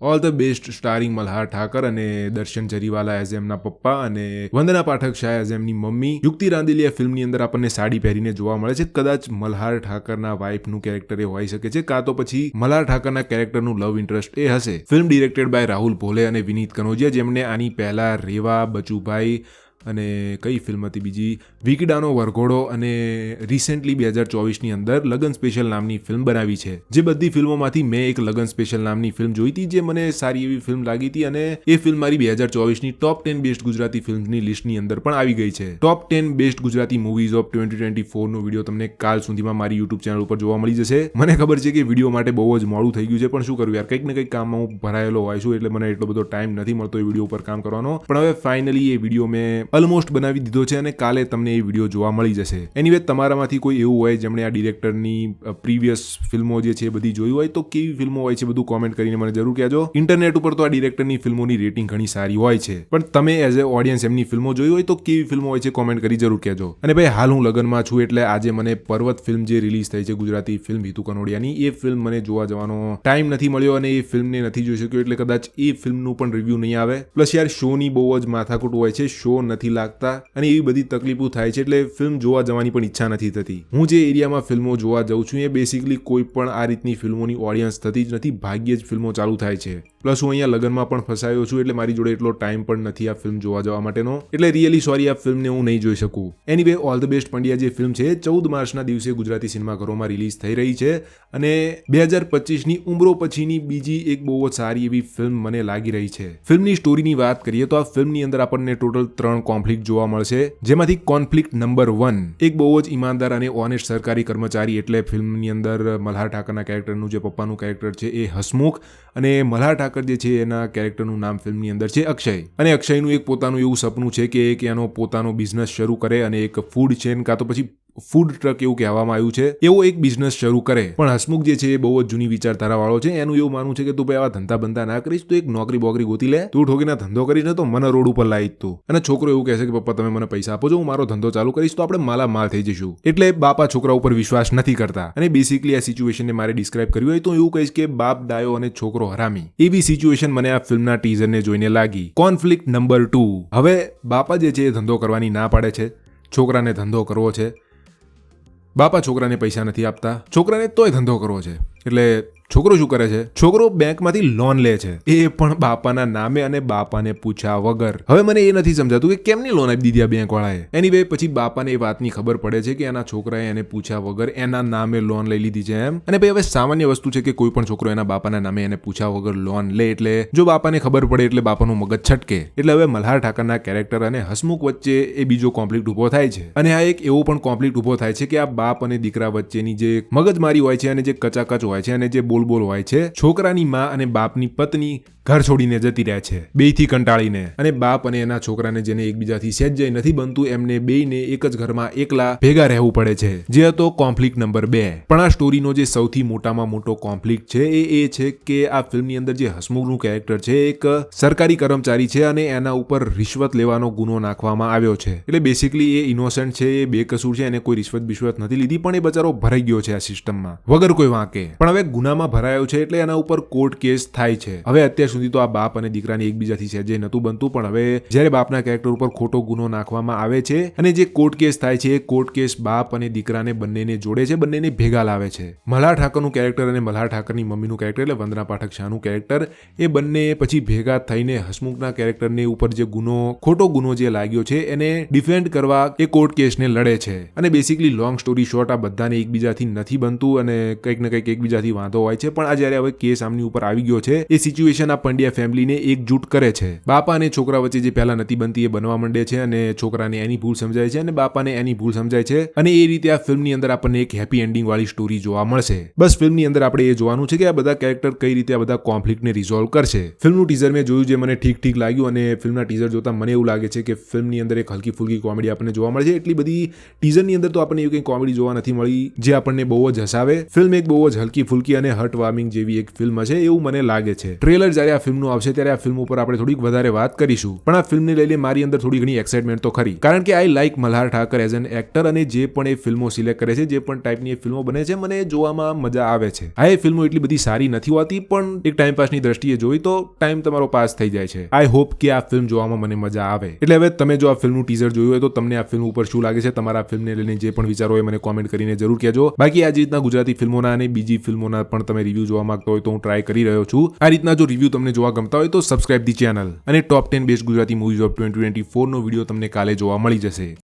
All the best starring Malhar Thakar અને દર્શન Jariwala as એમના પપ્પા અને વંદના પાઠક શાહ એઝ એમની મમ્મી. યુક્તિ રાંદેલિયા ફિલ્મની અંદર આપણને સાડી પહેરીને જોવા મળે છે. કદાચ મલ્હાર ઠાકરના વાઇફનું કેરેક્ટર એ હોઈ શકે છે, કાં તો પછી મલ્હાર ઠાકરના કેરેક્ટરનું લવ ઇન્ટરેસ્ટ એ હશે. Film directed by Rahul Bhole અને વિનીત કનોજિયા, જેમણે આની પહેલા રેવા, બચુભાઈ અને કઈ ફિલ્મ હતી બીજી, વિકડાનો વરઘોડો અને રિસેન્ટલી 2024ની અંદર લગન સ્પેશિયલ નામની ફિલ્મ બનાવી છે. જે બધી ફિલ્મોમાંથી મેં એક લગન સ્પેશિયલ નામની ફિલ્મ જોઈ હતી, જે મને સારી એવી ફિલ્મ લાગી હતી અને એ ફિલ્મ મારી 2024ની ટોપ 10 બેસ્ટ ગુજરાતી ફિલ્મની લિસ્ટની અંદર પણ આવી ગઈ છે. Top 10 best Gujarati movies of 2024નો વિડીયો તમને કાલ સુધીમાં મારી યુટ્યુબ ચેનલ ઉપર જોવા મળી જશે. મને ખબર છે કે વિડીયો માટે બહુ જ મોડું થઈ ગયું છે, પણ શું કરું યાર, કંઈક ને કંઈક કામમાં હું ભરાયેલો હોય છું, એટલે મને એટલો બધો ટાઈમ નથી મળતો એ વિડીયો ઉપર કામ કરવાનો. પણ હવે ફાઇનલી એ વિડીયો મેં ઓલમોસ્ટ બનાવી દીધો છે અને કાલે તમને એ વિડીયો જોવા મળી જશે. એનીવે, તમારામાંથી કોઈ એવું હોય જેમણે આ ડિરેક્ટરની પ્રીવિયસ ફિલ્મો જે છે એ બધી જોઈ હોય, તો કેવી ફિલ્મો હોય છે બધું કોમેન્ટ કરીને મને જરૂર કહેજો. ઇન્ટરનેટ ઉપર તો આ ડિરેક્ટરની ફિલ્મોની રેટિંગ ઘણી સારી હોય છે, પણ તમે એઝ એ ઓડિયન્સ એમની ફિલ્મો જોઈ હોય તો કેવી ફિલ્મો હોય છે કોમેન્ટ કરી જરૂર કહેજો. અને ભાઈ, હાલ હું લગનમાં છું, એટલે આજે મને પર્વત ફિલ્મ જે રિલીઝ થઈ છે ગુજરાતી ફિલ્મ હિતુ કનોડિયાની, એ ફિલ્મ મને જોવા જવાનો ટાઈમ નથી મળ્યો અને એ ફિલ્મને નથી જોઈ શક્યો, એટલે કદાચ એ ફિલ્મનું પણ રિવ્યૂ નહીં આવે. પ્લસ યાર, શોની બહુ જ માથાકૂટ હોય છે, શો નથી લાગતા અને એવી બધી તકલીફો થાય છે, એટલે ફિલ્મ જોવા જવાની પણ ઈચ્છા નથી થતી. હું જે એરિયામાં ફિલ્મો જોવા જાઉં છું એ બેસિકલી કોઈ પણ આ રીતની ફિલ્મોની ઓડિયન્સ થતી જ નથી, ભાગ્યે જ ફિલ્મો ચાલુ થાય છે. પ્લસ હું અહીંયા લગનમાં પણ ફસાયો છું, એટલે મારી જોડે એટલો ટાઈમ પણ નથી આ ફિલ્મ જોવા જવા માટેનો, એટલે રિયલી સોરી, આ ફિલ્મને હું નહીં જોઈ શકું. Anyway, all the best Pandya જે ફિલ્મ છે 14 માર્ચના દિવસે ગુજરાતી સિનેમાઘરોમાં રિલીઝ થઈ રહી છે અને 2025ની ઉંમરો પછીની બીજી એક બહુ જ સારી એવી ફિલ્મ મને લાગી રહી છે. ફિલ્મની સ્ટોરીની વાત કરીએ તો આ ફિલ્મની અંદર આપણને ટોટલ 3 કોન્ફ્લિક્ટ જોવા મળશે, જેમાંથી કોન્ફ્લિક્ટ નંબર 1 એક બહુ જ ઈમાનદાર અને ઓનેસ્ટ સરકારી કર્મચારી, એટલે ફિલ્મની અંદર મલ્હાર ઠાકરના કેરેક્ટરનું જે પપ્પાનું કેરેક્ટર છે એ હસમુખ અને મલ્હાર ઠાકર જે છે એના કેરેક્ટરનું નામ ફિલ્મની અંદર છે અક્ષય. અને અક્ષયનું એક પોતાનું એવું સપનું છે કે એક એનો પોતાનો બિઝનેસ શરૂ કરે અને એક ફૂડ ચેન કાં તો પછી ફૂડ ટ્રક એવું કહેવામાં આવ્યું છે, એવો એક બિઝનેસ શરૂ કરે. પણ હસમુખ જે છે એ બહુ જ જૂની વિચારધારા વાળો છે. એનું એવું માનવું છે કે તું ભાઈ આવા ધંધા બંધા ના કરીશ, તો એક નોકરી બોકરી ગોતી લે, તું ઠોકીને ધંધો કરીશ ને તો મને રોડ ઉપર લાવી તું. અને છોકરો એવું કહેશે કે પપ્પા તમે મને પૈસા આપો છો, હું મારો ધંધો ચાલુ કરીશ તો આપણે માલામાલ થઈ જઈશું. એટલે બાપા છોકરા ઉપર વિશ્વાસ નથી કરતા અને બેસિકલી આ સિચ્યુએશનને મારે ડિસ્ક્રાઇબ કરવી હોય તો એવું કહીશ કે બાપ ડાયો અને છોકરો હરામી, એવી સિચ્યુએશન મને આ ફિલ્મના ટીઝરને જોઈને લાગી. Conflict number 2. હવે બાપા જે છે એ ધંધો કરવાની ના પાડે છે, છોકરાને ધંધો કરવો છે. બાપા છોકરાને પૈસા નથી આપતા, છોકરાને તોય ધંધો કરવો છે. એટલે છોકરો શું કરે છે? છોકરો બેંકમાંથી લોન લે છે, એ પણ બાપાના નામે અને બાપાને પૂછ્યા વગર. હવે મને એ નથી સમજાતું કે કેમની લોન આપી દીધી આ બેંક વાળાએ. એનીવે, પછી બાપાને એ વાતની ખબર પડે છે કે એના છોકરાએ એને પૂછ્યા વગર એના નામે લોન લઈ લીધી છે એમ. અને ભાઈ, હવે સામાન્ય વસ્તુ છે કે કોઈ પણ છોકરો એના બાપાના નામે એને પૂછ્યા વગર લોન લે, એટલે જો બાપાને ખબર પડે એટલે બાપાનું મગજ છટકે. એટલે હવે મલ્હાર ઠાકરના કેરેક્ટર અને હસમુખ વચ્ચે એ બીજો કોન્ફ્લિક્ટ ઉભો થાય છે. અને આ એક એવો પણ કોન્ફ્લિક્ટ ઉભો થાય છે કે આ બાપ અને દીકરા વચ્ચેની જે મગજમારી હોય છે અને જે કચાકચ હોય છે અને જે બોલ હોય છે, છોકરાની માં અને બાપની પત્ની ઘર છોડીને જતી રહે છે બેયથી કંટાળીને. અને બાપ અને એના છોકરાને જેને એકબીજાથી સહેજય નથી બનતું, એમને બેયને એક જ ઘરમાં એકલા ભેગા રહેવું પડે છે, જે હતો કોન્ફ્લિક્ટ નંબર 2. પણ આ સ્ટોરીનો જે સૌથી મોટામાં મોટો કોન્ફ્લિક્ટ છે એ છે કે આ ફિલ્મની અંદર જે હસમુખનું કેરેક્ટર છે એક સરકારી કર્મચારી છે અને એના ઉપર રિશ્વત લેવાનો ગુનો નાખવામાં આવ્યો છે. એટલે બેસિકલી એ ઇનોસન્ટ છે, એ બેકસૂર છે, એને કોઈ રિશ્વત બિશ્વત નથી લીધી, પણ એ બચારો ભરાઈ ગયો છે આ સિસ્ટમમાં વગર કોઈ વાંકે. પણ હવે ગુનામાં ભરાયો છે એટલે એના ઉપર કોર્ટ કેસ થાય છે. હવે અત્યાર સુધી તો આ બાપ અને દીકરાને એકબીજાથી સહેજે નતું બનતું, પણ હવે જ્યારે બાપના કેરેક્ટર ઉપર ખોટો ગુનો નાખવામાં આવે છે અને જે કોર્ટ કેસ થાય છે, એ કોર્ટ કેસ બાપ અને દીકરાને બંનેને જોડે છે, બંનેને ભેગા લાવે છે. મલ્હાર ઠાકરનું કેરેક્ટર અને મલ્હાર ઠાકરની મમ્મીનું કેરેક્ટર એટલે વંદના પાઠક શાહનું કેરેક્ટર, એ બંને પછી ભેગા થઈને હસમુખના કેરેક્ટરને ઉપર જે ખોટો ગુનો જે લાગ્યો છે એને ડિફેન્ડ કરવા એ કોર્ટ કેસને લડે છે. અને બેસિકલી લોંગ સ્ટોરી શોર્ટ, આ બધાને એકબીજાથી નથી બનતું અને કંઈક ને કંઈક એકબીજાથી વાંધો હોય છે. પણ આ જ્યારે હવે કેસ આમની ઉપર આવી ગયો છે, એ સિચ્યુએશન આ પંડ્યા ફેમિલીને એકજૂટ કરે છે. બાપા અને છોકરા વચ્ચે જે પહેલા નથી બનતી એ બનવા માંડે છે અને છોકરાને એની ભૂલ સમજાય છે અને બાપાને એની ભૂલ સમજાય છે. અને એ રીતે આ ફિલ્મની અંદર આપણને એક હેપી એન્ડિંગ વાળી સ્ટોરી જોવા મળશે. બસ ફિલ્મની અંદર આપણે એ જોવાનું છે કે આ બધા કેરેક્ટર કઈ રીતે આ બધા કોન્ફ્લિક્ટને રિઝોલ્વ કરશે. ફિલ્મનું ટીઝર મેં જોયું, જે મને ઠીક લાગ્યું અને ફિલ્મના ટીઝર જોતા મને એવું લાગે છે કે ફિલ્મની અંદર એક હલકી ફુલકી કોમેડી આપણને જોવા મળે છે. એટલી બધી ટીઝરની અંદર તો આપણને એવી કંઈ કોમેડી જોવા નથી મળી જે આપણને બહુ જ હસાવે. ફિલ્મ એક બહુ જ હલકી ફુલકી અને હાર્ટ વોર્મિંગ જેવી એક ફિલ્મ છે એવું મને લાગે છે. ટ્રેલર જ્યારે જ્યારે આ ફિલ્મનું આવશે ત્યારે આ ફિલ્મ ઉપર આપણે થોડીક વધારે વાત કરીશું, પણ આ ફિલ્મને લઈને મારી અંદર થોડી ઘણી એક્સાઇટમેન્ટ તો ખરી, કારણ કે I like Malhar Thakar as an actor, અને જે પણ એ ફિલ્મો સિલેક્ટ કરે છે, જે પણ ટાઈપની એ ફિલ્મો બને છે, મને જોવામાં મજા આવે છે. આ એ ફિલ્મો એટલી બધી સારી નથી હોતી, પણ એક ટાઈમ પાસની દ્રષ્ટિએ જોઈ તો ટાઈમ તમારો પાસ થઈ જાય છે. આઈ હોપ કે આ ફિલ્મ જોવામાં મને મજા આવે. એટલે હવે તમે જો આ ફિલ્મનું ટીઝર જોયું હોય તો તમને આ ફિલ્મ ઉપર શું લાગે છે, તમારા ફિલ્મને લઈને જે પણ વિચારો હોય મને કોમેન્ટ કરીને જરૂર કહેજો. બાકી આ જ રીતના ગુજરાતી ફિલ્મોના અને બીજી ફિલ્મોના પણ તમે રિવ્યૂ જોવા માંગતા હોય તો હું ટ્રાય કરી રહ્યો છું. આ રીતના જો રિવ્યૂ તમને જોવા ગમતા હોય તો સબસ્ક્રાઇબ ધી ચેનલ, અને top 10 best Gujarati movies of 2024 નો વિડીયો તમને કાલે જોવા મળી જશે.